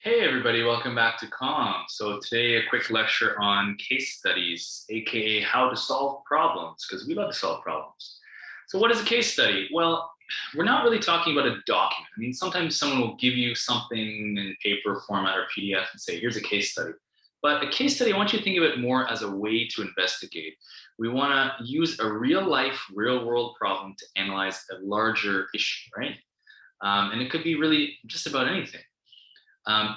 Hey everybody, welcome back to COMM. So today a quick lecture on case studies, aka how to solve problems, because we love to solve problems. So what is a case study? Well, we're not really talking about a document. I mean, sometimes someone will give you something in paper format or PDF and say, here's a case study. But a case study, I want you to think of it more as a way to investigate. We want to use a real life, real world problem to analyze a larger issue, right? And it could be really just about anything. Um,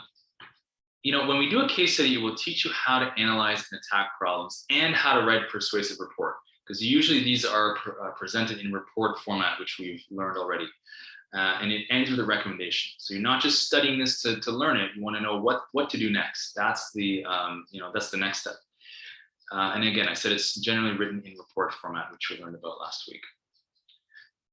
when we do a case study, it will teach you how to analyze and attack problems and how to write a persuasive report. Because usually these are presented in report format, which we've learned already. And it ends with a recommendation. So you're not just studying this to learn it. You want to know what to do next. That's the that's the next step. And again, I said it's generally written in report format, which we learned about last week.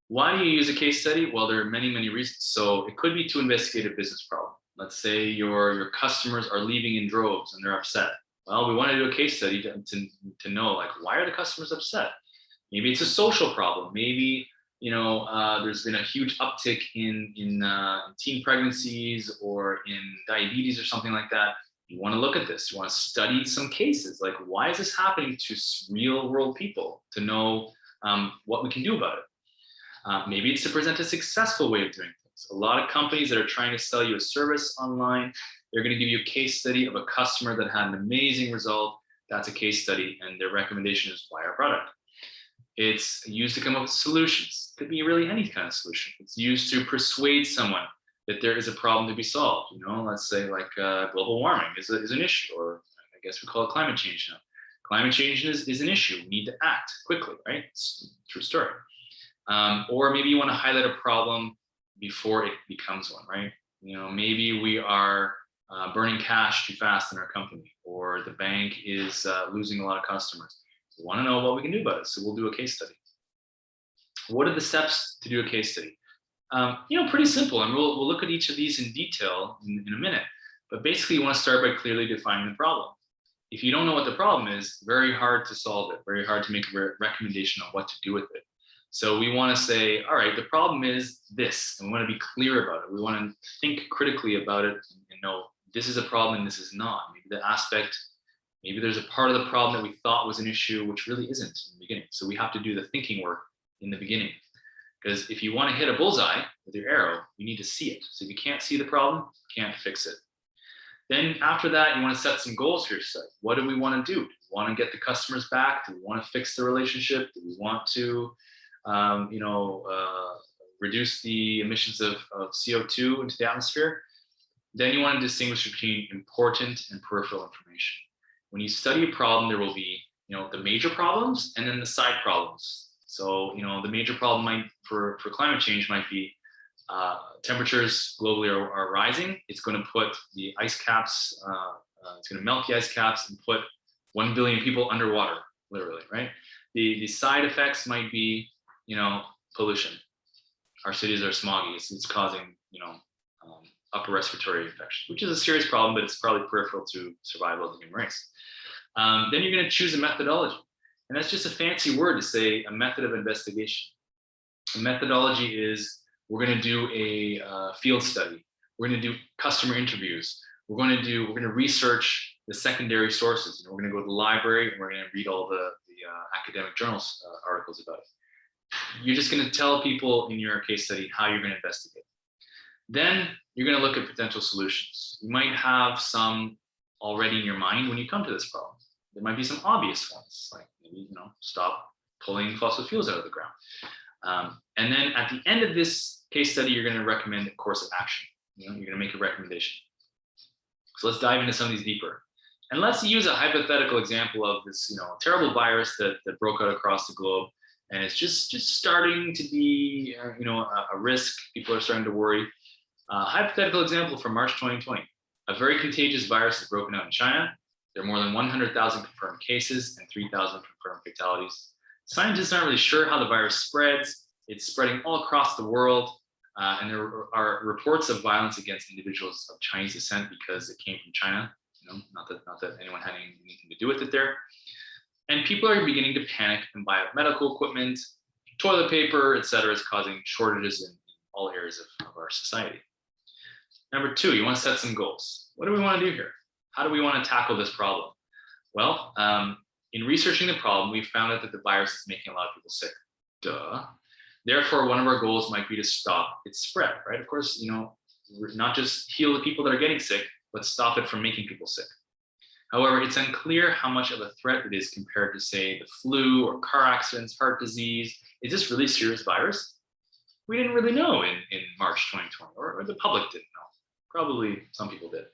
Why do you use a case study? Well, there are many reasons. So it could be to investigate a business problem. Let's say your customers are leaving in droves and they're upset. Well, we want to do a case study to know, like, why are the customers upset? Maybe it's a social problem. Maybe there's been a huge uptick in teen pregnancies or in diabetes or something like that. You want to look at this. You want to study some cases. Like, why is this happening to real world people, to know what we can do about it. Maybe it's to present a successful way of doing things. A lot of companies that are trying to sell you a service online, they're going to give you a case study of a customer that had an amazing result. That's a case study, and their recommendation is buy our product. It's used to come up with solutions. It could be really any kind of solution. It's used to persuade someone that there is a problem to be solved. Let's say like global warming is an issue, or I guess we call it climate change now. Climate change is an issue. We need to act quickly, right? It's a true story. Or maybe you want to highlight a problem before it becomes one, right? Maybe we are burning cash too fast in our company, or the bank is losing a lot of customers. We want to know what we can do about it, so we'll do a case study. What are the steps to do a case study? Pretty simple, and we'll look at each of these in detail in a minute. But basically, you want to start by clearly defining the problem. If you don't know what the problem is, very hard to solve it, very hard to make a recommendation on what to do with it. So we want to say, all right, the problem is this, and we want to be clear about it. We want to think critically about it and know this is a problem and this is not. Maybe there's a part of the problem that we thought was an issue, which really isn't in the beginning. So we have to do the thinking work in the beginning. Because if you want to hit a bullseye with your arrow, you need to see it. So if you can't see the problem, you can't fix it. Then after that, you want to set some goals for yourself. What do we want to do? Do we want to get the customers back? Do we want to fix the relationship? Do we want to reduce the emissions of CO2 into the atmosphere? Then you want to distinguish between important and peripheral information. When you study a problem, there will be, the major problems and then the side problems. So, the major problem for climate change might be temperatures globally are rising. It's going to put the ice caps, it's going to melt the ice caps and put 1 billion people underwater, literally, right? The side effects might be, pollution. Our cities are smoggy. It's causing, upper respiratory infection, which is a serious problem, but it's probably peripheral to survival of the human race. Then you're going to choose a methodology. And that's just a fancy word to say a method of investigation. A methodology is, we're going to do a field study. We're going to do customer interviews. We're going to research the secondary sources. We're going to go to the library and we're going to read all the academic journals articles about it. You're just going to tell people in your case study how you're going to investigate. Then you're going to look at potential solutions. You might have some already in your mind when you come to this problem. There might be some obvious ones, like maybe, stop pulling fossil fuels out of the ground. And then at the end of this case study, you're going to recommend a course of action. You're going to make a recommendation. So let's dive into some of these deeper. And let's use a hypothetical example of this, terrible virus that broke out across the globe. And it's just starting to be, a risk. People are starting to worry. Hypothetical example from March 2020. A very contagious virus has broken out in China. There are more than 100,000 confirmed cases and 3,000 confirmed fatalities. Scientists aren't really sure how the virus spreads. It's spreading all across the world. And there are reports of violence against individuals of Chinese descent because it came from China. Not that anyone had anything to do with it there. And people are beginning to panic and buy up medical equipment, toilet paper, et cetera. It's causing shortages in all areas of our society. Number two, you want to set some goals. What do we want to do here? How do we want to tackle this problem? Well, in researching the problem, we found out that the virus is making a lot of people sick. Duh. Therefore, one of our goals might be to stop its spread, right? Of course, not just heal the people that are getting sick, but stop it from making people sick. However, it's unclear how much of a threat it is compared to, say, the flu or car accidents, heart disease. Is this really serious virus? We didn't really know in March 2020, or the public didn't know. Probably some people did.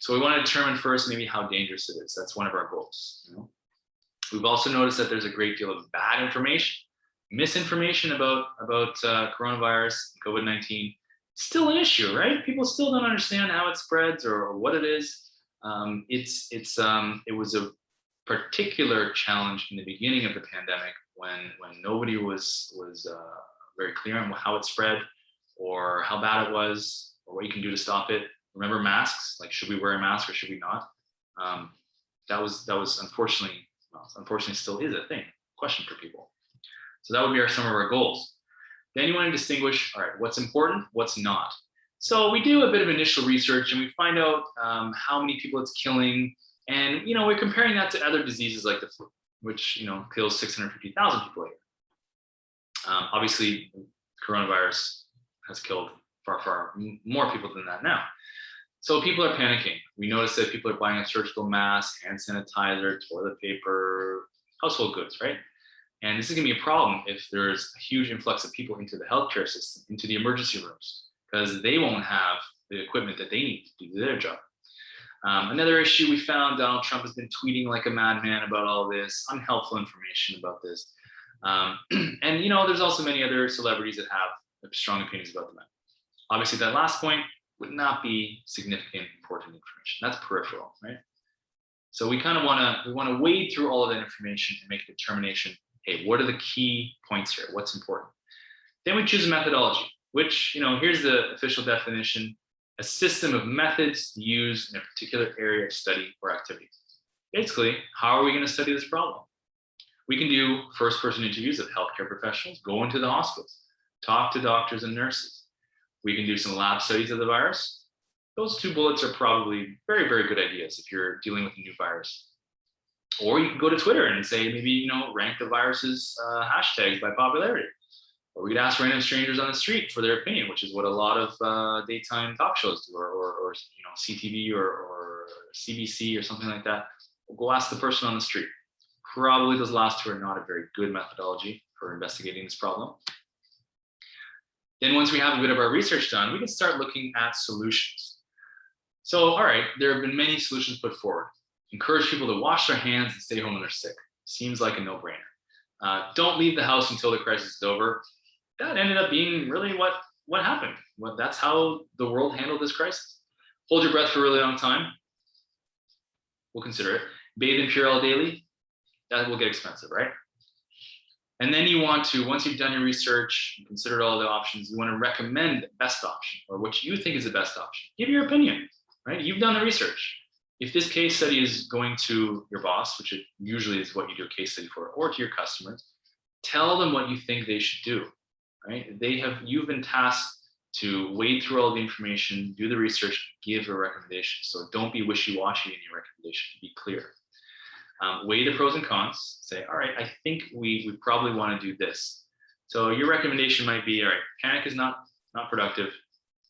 So we want to determine first maybe how dangerous it is. That's one of our goals. We've also noticed that there's a great deal of bad information, misinformation about coronavirus, COVID-19. Still an issue, right? People still don't understand how it spreads or what it is. It was a particular challenge in the beginning of the pandemic when nobody was very clear on how it spread or how bad it was or what you can do to stop it. Remember masks? Like, should we wear a mask or should we not? That was unfortunately still is a question for people. So that would be some of our goals. Then you want to distinguish, all right, what's important, what's not. So we do a bit of initial research and we find out how many people it's killing. And, we're comparing that to other diseases like the flu, which, kills 650,000 people a year. Obviously, coronavirus has killed far more people than that now. So people are panicking. We notice that people are buying a surgical mask, hand sanitizer, toilet paper, household goods, right? And this is going to be a problem if there's a huge influx of people into the healthcare system, into the emergency rooms, because they won't have the equipment that they need to do their job. Another issue we found, Donald Trump has been tweeting like a madman about all this, unhelpful information about this. And, there's also many other celebrities that have strong opinions about the matter. Obviously, that last point would not be significant, important information. That's peripheral, right? So we kind of want to wade through all of that information and make a determination. Hey, what are the key points here? What's important? Then we choose a methodology, which, here's the official definition: a system of methods used in a particular area of study or activity. Basically, how are we going to study this problem? We can do first-person interviews of healthcare professionals, go into the hospitals, talk to doctors and nurses. We can do some lab studies of the virus. Those two bullets are probably very, very good ideas if you're dealing with a new virus. Or you can go to Twitter and say, maybe, rank the virus's hashtags by popularity. Or we could ask random strangers on the street for their opinion, which is what a lot of daytime talk shows do, or CTV or CBC or something like that. We'll go ask the person on the street. Probably those last two are not a very good methodology for investigating this problem. Then once we have a bit of our research done, we can start looking at solutions. So, all right, there have been many solutions put forward. Encourage people to wash their hands and stay home when they're sick. Seems like a no-brainer. Don't leave the house until the crisis is over. That ended up being really what happened. That's how the world handled this crisis. Hold your breath for a really long time. We'll consider it. Bathe in Purell daily. That will get expensive, right? And then you want to, once you've done your research, considered all the options, you want to recommend the best option or what you think is the best option. Give your opinion, right? You've done the research. If this case study is going to your boss, which it usually is what you do a case study for, or to your customers, tell them what you think they should do, right? You've been tasked to wade through all the information, do the research, give a recommendation. So don't be wishy-washy in your recommendation, be clear. Weigh the pros and cons, say, all right, I think we probably want to do this. So your recommendation might be, all right, panic is not productive.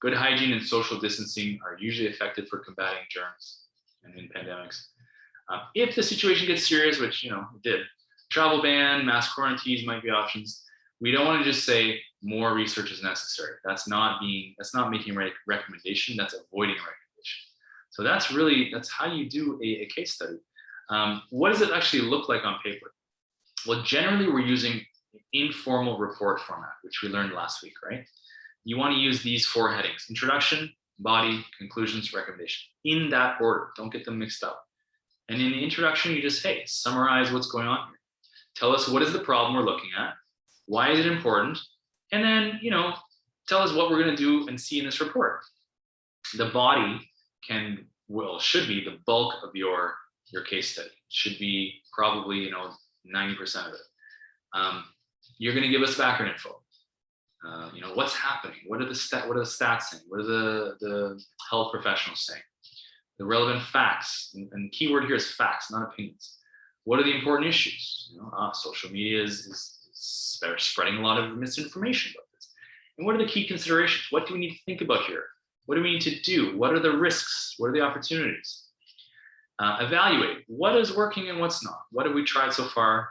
Good hygiene and social distancing are usually effective for combating germs and in pandemics. If the situation gets serious, which, it did, travel ban, mass quarantines might be options. We don't want to just say more research is necessary. That's not making a recommendation, that's avoiding a recommendation. So that's how you do a case study. What does it actually look like on paper? Well, generally we're using informal report format, which we learned last week, right? You want to use these 4 headings: introduction, body, conclusions, recommendation, in that order. Don't get them mixed up. And in the introduction, you just, hey, summarize what's going on here. Tell us what is the problem we're looking at, why is it important, and then, tell us what we're going to do and see in this report. The body should be the bulk of your case study. Should be probably 90% of it. You're going to give us background info. What's happening? What are the stats saying? What are the health professionals saying? The relevant facts, and the key word here is facts, not opinions. What are the important issues? Social media is spreading a lot of misinformation about this. And what are the key considerations? What do we need to think about here? What do we need to do? What are the risks? What are the opportunities? Evaluate what is working and what's not. What have we tried so far?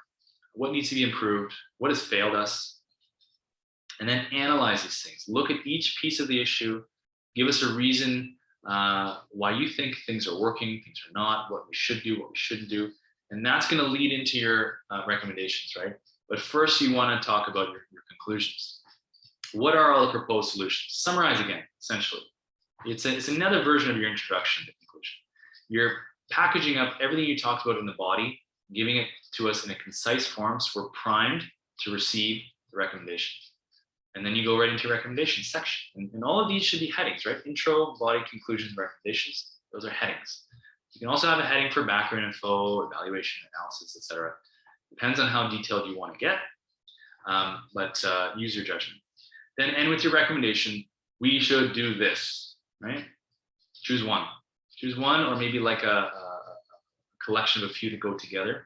What needs to be improved? What has failed us? And then analyze these things. Look at each piece of the issue. Give us a reason why you think things are working, things are not, what we should do, what we shouldn't do. And that's going to lead into your recommendations, right? But first, you want to talk about your conclusions. What are all the proposed solutions? Summarize again, essentially. It's another version of your introduction to conclusion. You're packaging up everything you talked about in the body, giving it to us in a concise form so we're primed to receive the recommendations. And then you go right into your recommendation section. And all of these should be headings, right? Intro, body, conclusions, recommendations. Those are headings. You can also have a heading for background info, evaluation, analysis, etc. Depends on how detailed you want to get, but use your judgment. Then end with your recommendation. We should do this, right? Choose one. Choose one, or maybe like a collection of a few to go together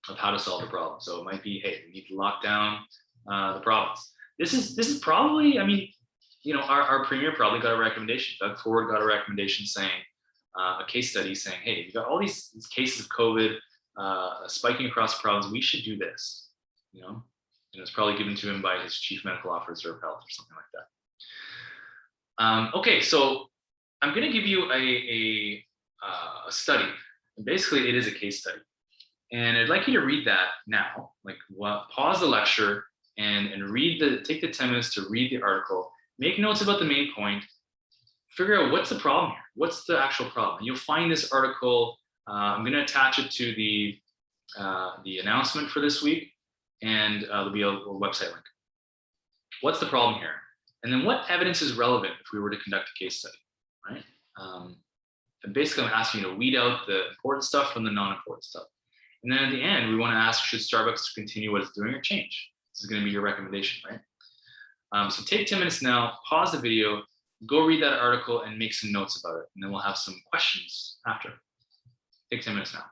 of how to solve the problem. So it might be, hey, we need to lock down the province. This is probably, our premier probably got a recommendation. Doug Ford got a recommendation saying, a case study saying, hey, we've got all these cases of COVID spiking across the province. We should do this, and it's probably given to him by his chief medical officer of health or something like that. Okay, so I'm going to give you a study. And basically, it is a case study. And I'd like you to read that now. Pause the lecture and take the 10 minutes to read the article. Make notes about the main point. Figure out what's the problem here. What's the actual problem? And you'll find this article. I'm going to attach it to the announcement for this week, and there'll be a website link. What's the problem here? And then what evidence is relevant if we were to conduct a case study, right? And basically, I'm asking you to weed out the important stuff from the non-important stuff. And then at the end, we want to ask, should Starbucks continue what it's doing or change? This is going to be your recommendation, right? So take 10 minutes now, pause the video, go read that article and make some notes about it. And then we'll have some questions after. Take 10 minutes now.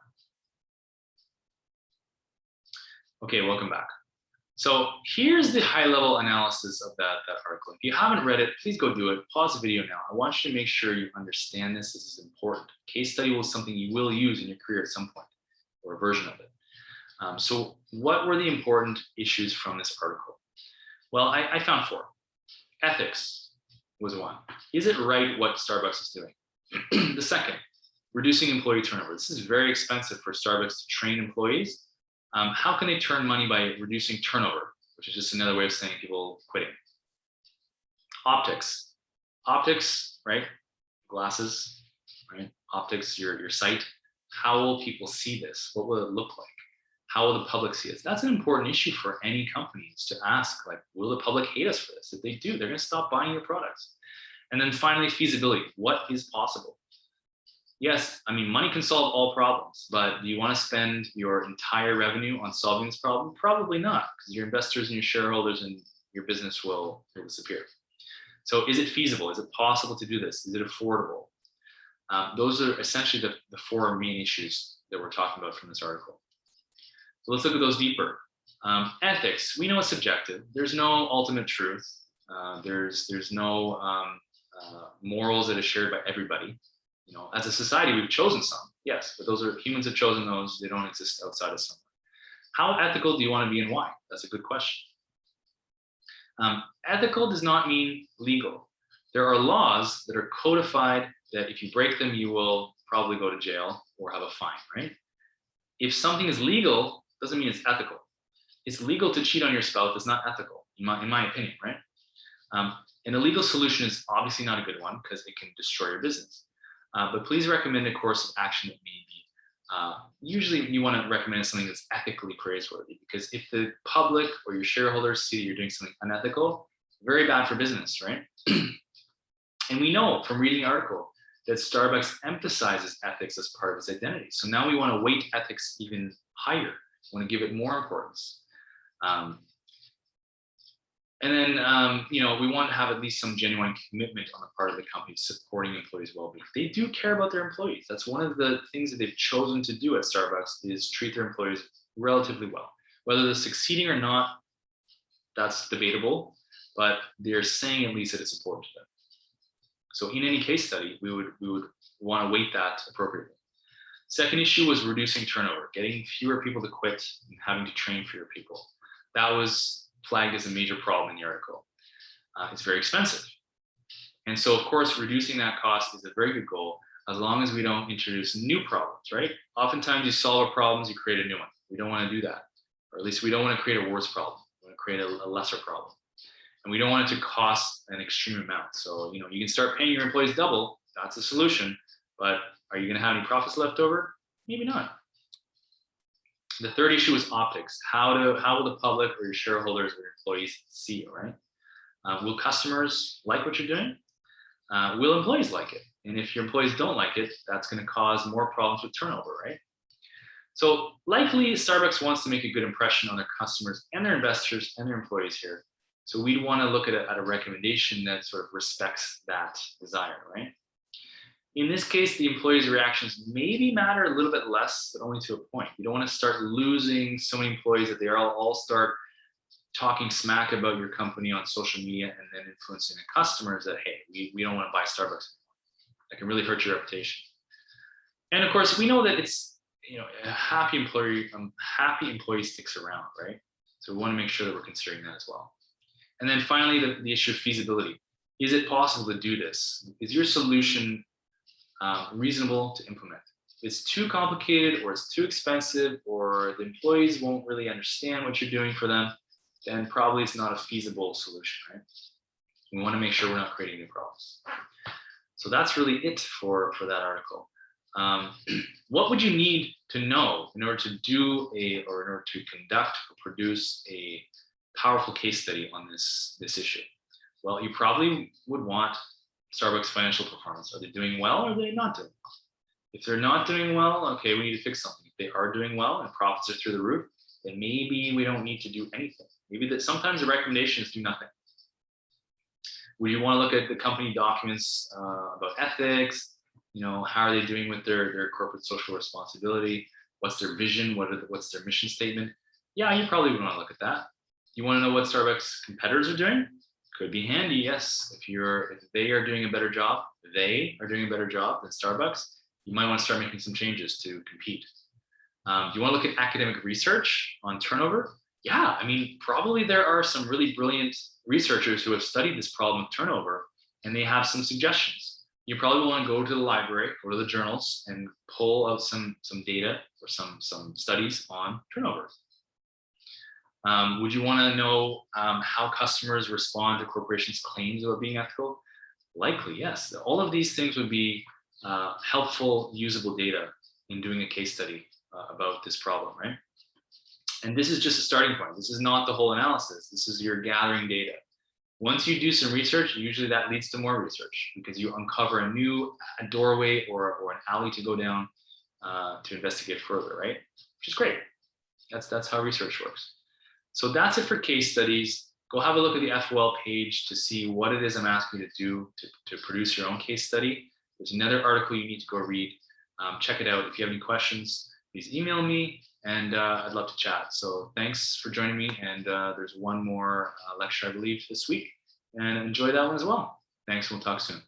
Okay, welcome back. So here's the high-level analysis of that article. If you haven't read it, please go do it. Pause the video now. I want you to make sure you understand this. This is important. Case study was something you will use in your career at some point, or a version of it. So what were the important issues from this article? Well, I found 4. Ethics was 1. Is it right what Starbucks is doing? The second, reducing employee turnover. This is very expensive for Starbucks to train employees. How can they turn money by reducing turnover, which is just another way of saying people quitting? Optics, right? Glasses, right? Optics, your sight. How will people see this? What will it look like? How will the public see this? That's an important issue for any companies to ask, will the public hate us for this? If they do, they're going to stop buying your products. And then finally, feasibility. What is possible? Yes, money can solve all problems, but do you want to spend your entire revenue on solving this problem? Probably not, because your investors and your shareholders and your business will disappear. So is it feasible? Is it possible to do this? Is it affordable? Those are essentially the 4 main issues that we're talking about from this article. So let's look at those deeper. Ethics, we know it's subjective. There's no ultimate truth. There's no morals that are shared by everybody. As a society, we've chosen some, yes, but humans have chosen those. They don't exist outside of someone. How ethical do you want to be and why? That's a good question. Ethical does not mean legal. There are laws that are codified that if you break them, you will probably go to jail or have a fine, right? If something is legal, doesn't mean it's ethical. It's legal to cheat on your spouse. It's not ethical, in my opinion, right? An illegal solution is obviously not a good one because it can destroy your business. But please recommend a course of action that may be, usually you want to recommend something that's ethically praiseworthy, because if the public or your shareholders see that you're doing something unethical, very bad for business, right? And we know from reading the article that Starbucks emphasizes ethics as part of its identity. So now we want to weight ethics even higher. We want to give it more importance. And then, we want to have at least some genuine commitment on the part of the company supporting employees' well-being. They do care about their employees. That's one of the things that they've chosen to do at Starbucks is treat their employees relatively well. Whether they're succeeding or not, that's debatable, but they're saying at least that it's important to them. So in any case study, we would want to weight that appropriately. Second issue was reducing turnover, getting fewer people to quit and having to train fewer people. That was flagged as a major problem in the article. It's very expensive. And so, of course, reducing that cost is a very good goal as long as we don't introduce new problems, right? Oftentimes you solve a problem, you create a new one. We don't want to do that. Or at least we don't want to create a worse problem. We want to create a lesser problem. And we don't want it to cost an extreme amount. So, you can start paying your employees double. That's a solution. But are you going to have any profits left over? Maybe not. The third issue is optics. How will the public or your shareholders or your employees see you, right? Will customers like what you're doing? Will employees like it? And if your employees don't like it, that's going to cause more problems with turnover, right? So likely Starbucks wants to make a good impression on their customers and their investors and their employees here. So we'd want to look at a recommendation that sort of respects that desire, right? In this case, the employees' reactions maybe matter a little bit less, but only to a point. You don't want to start losing so many employees that they all start talking smack about your company on social media and then influencing the customers that, hey, we don't want to buy Starbucks anymore. That can really hurt your reputation. And of course, we know that it's, a happy employee sticks around, right? So we want to make sure that we're considering that as well. And then finally, the issue of feasibility. Is it possible to do this? Is your solution reasonable to implement? If it's too complicated or it's too expensive or the employees won't really understand what you're doing for them, then probably it's not a feasible solution, right? We want to make sure we're not creating new problems. So that's really it for that article. What would you need to know in order to in order to conduct or produce a powerful case study on this issue? Well, you probably would want Starbucks financial performance. Are they doing well or are they not doing well? If they're not doing well, okay, we need to fix something. If they are doing well and profits are through the roof, then maybe we don't need to do anything. Maybe that sometimes the recommendation is do nothing. Would you want to look at the company documents about ethics? How are they doing with their corporate social responsibility? What's their vision? What's their mission statement? Yeah, you probably would want to look at that. You want to know what Starbucks competitors are doing? Could be handy, yes. If they are doing a better job than Starbucks, you might want to start making some changes to compete. Do you want to look at academic research on turnover? Yeah, probably there are some really brilliant researchers who have studied this problem of turnover, and they have some suggestions. You probably want to go to the library, go to the journals, and pull out some data or some studies on turnover. Would you want to know how customers respond to corporations' claims about being ethical? Likely, yes. All of these things would be helpful, usable data in doing a case study about this problem, right? And this is just a starting point. This is not the whole analysis. This is your gathering data. Once you do some research, usually that leads to more research because you uncover a doorway or an alley to go down to investigate further, right? Which is great. That's how research works. So that's it for case studies. Go have a look at the FOL page to see what it is I'm asking you to do to produce your own case study. There's another article you need to go read. Check it out. If you have any questions, please email me and I'd love to chat. So thanks for joining me. And there's one more lecture, I believe, this week. And enjoy that one as well. Thanks. We'll talk soon.